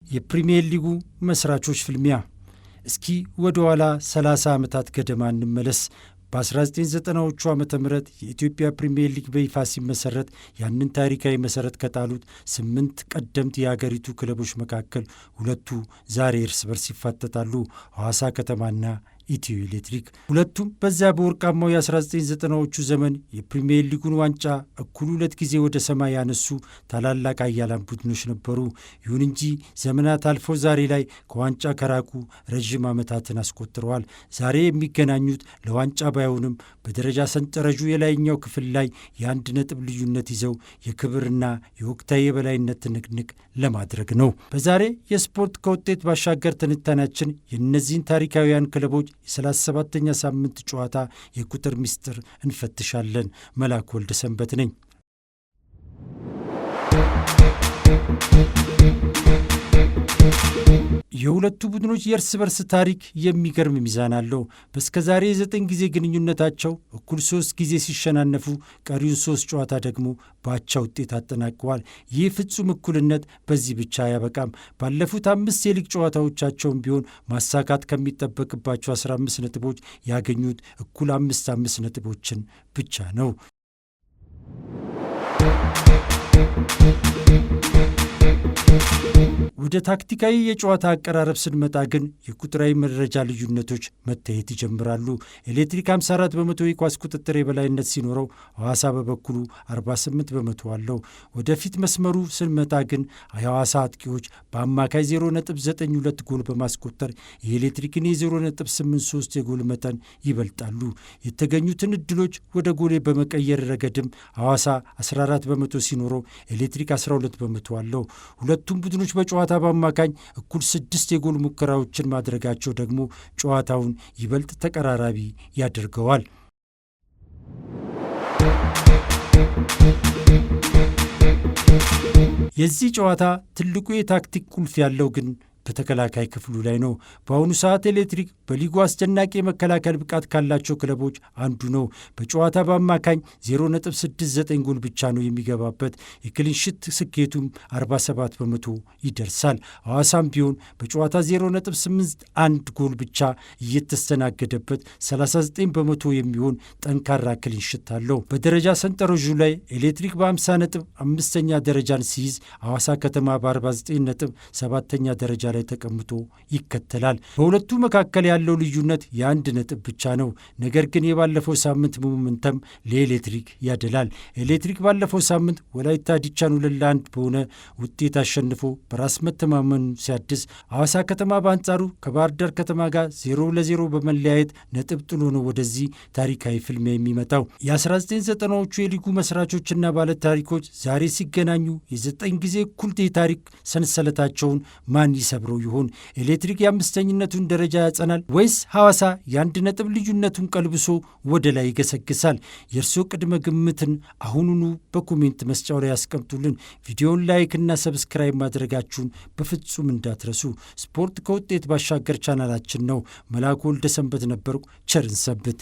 የፕሪሚየር ሊጉ መስራቾች ፍልሚያ። እስኪ ወደ ኋላ 30 ዓመታት ገደማ እንመለስ። በ1990ዎቹ ዓመተ ምህረት የኢትዮጵያ ፕሪሚየር ሊግ በይፋ ሲመሰረት ያንን ታሪካዊ መሰረት ከጣሉት 8 ቀደምት የአገሪቱ ክለቦች መካከል ሁለቱ ዛሬ እርስ በርስ ይፋጠጣሉ፣ ሐዋሳ ከተማና ኢትዮ ኤሌክትሪክ። ሁለቱም በዚያ በወርቃማው የ1990ዎቹ ዘመን የፕሪሚየር ሊጉን ዋንጫ እኩል 2 ጊዜ ወደ ሰማይ ያነሱ ታላላቅ ኃያላን ቡድኖች ነበሩ። ይሁን እንጂ ዘመናት አልፎ ዛሬ ላይ ከዋንጫ ከራቁ ረዥም ዓመታትን አስቆጥረዋል። ዛሬ የሚገናኙት ለዋንጫ ባይሆንም በደረጃ ሰንጠረዡ የላይኛው ክፍል ላይ የአንድ ነጥብ ልዩነት ይዘው የክብርና የወቅታዊ የበላይነት ትንቅንቅ ለማድረግ ነው። በዛሬ የስፖርት ከውጤት ባሻገር ትንታኔያችን የእነዚህን ታሪካውያን ክለቦች የ37ኛ ሳምንት ጨዋታ የቁጥር ምስጢር እንፈትሻለን። መላኩ ወልደ ሰንበት ነኝ። የሁለቱ ቡድኖች የእርስ በርስ ታሪክ የሚገርም ሚዛን አለው። በስከ ዛሬ 9 ጊዜ ግንኙነታቸው እኩል 3 ጊዜ ሲሸናነፉ ቀሪውን 3 ጨዋታ ደግሞ በአቻ ውጤት አጠናቀዋል። ይህ ፍጹም እኩልነት በዚህ ብቻ አያበቃም። ባለፉት 5 የሊግ ጨዋታዎቻቸውም ቢሆን ማሳካት ከሚጠበቅባቸው 15 ነጥቦች ያገኙት እኩል 5 ነጥቦችን ብቻ ነው። ወደ ታክቲካዊ የጨዋታ አቀራረብ ስንመጣ ግን የቁጥራዊ መረጃ ልዩነቶች መታየት ይጀምራሉ። ኤሌክትሪክ 54 በመቶ የኳስ ቁጥጥር የበላይነት ሲኖረው ሐዋሳ በበኩሉ 48 በመቶ አለው። ወደፊት መስመሩ ስንመጣ ግን የሐዋሳ አጥቂዎች በአማካይ 0.92 ጎል በማስቆጠር የኤሌክትሪክን የ0.83 የጎል መጠን ይበልጣሉ። የተገኙትን ዕድሎች ወደ ጎል በመቀየር ረገድም ሐዋሳ 14 በመቶ ሲኖረው ኤሌክትሪክ 12 በመቶ አለው። ሁለቱም ቡድኖች በጨዋታ በአማካኝ እኩል 6 የጎል ሙከራዎችን ማድረጋቸው ደግሞ ጨዋታውን ይበልጥ ተቀራራቢ ያደርገዋል። የዚህ ጨዋታ ትልቁ የታክቲክ ቁልፍ ያለው ግን በተከላካይ ክፍሉ ላይ ነው። በአሁኑ ሰዓት ኤሌክትሪክ በሊጉ አስደናቂ የመከላከል ብቃት ካላቸው ክለቦች አንዱ ነው። በጨዋታ በአማካኝ 0.69 ጎል ብቻ ነው የሚገባበት። የክሊንሽት ስኬቱም 47 በመቶ ይደርሳል። ሐዋሳም ቢሆን በጨዋታ 0.81 ጎል ብቻ እየተስተናገደበት 39 በመቶ የሚሆን ጠንካራ ክሊንሽት አለው። በደረጃ ሰንጠረዡ ላይ ኤሌክትሪክ በ50 ነጥብ 5ኛ ደረጃን ሲይዝ ሐዋሳ ከተማ በ49 ነጥብ 7ኛ ደረጃ ላይ ተቀምጦ ይከተላል። በሁለቱ መካከል ያለው ልዩነት የ1 ነጥብ ብቻ ነው። ነገር ግን የባለፈው ሳምንት ሞመንተም ለኤሌክትሪክ ያደላል። ኤሌክትሪክ ባለፈው ሳምንት ወላይታ ዲቻን 2-1 በሆነ ውጤት አሸንፎ በራስ መተማመኑ ሲያድስ፣ ሐዋሳ ከተማ በአንጻሩ ከባህር ዳር ከተማ ጋር 0-0 በመለያየት ነጥብ ጥሎ ነው ወደዚህ ታሪካዊ ፍልሚያ የሚመጣው። የ1990ዎቹ የሊጉ መስራቾችና ባለታሪኮች ዛሬ ሲገናኙ የ9 ጊዜ እኩል የታሪክ ሰንሰለታቸውን ማን ይሰብረው ይሆን? ኤሌክትሪክ የ5ኝነቱን ደረጃ ያጸናል ወይስ ሐዋሳ የ1 ነጥብ ልዩነቱን ቀልብሶ ወደ ላይ ይገሰግሳል? የእርስዎ ቅድመ ግምትን አሁኑኑ በኮሜንት መስጫው ላይ ያስቀምጡልን። ቪዲዮውን ላይክና ሰብስክራይብ ማድረጋችሁን በፍጹም እንዳትረሱ። ስፖርት ከውጤት ባሻገር ቻናላችን ነው። መላኩ ወልደ ሰንበት ነበርኩ። ቸርን ሰንብት።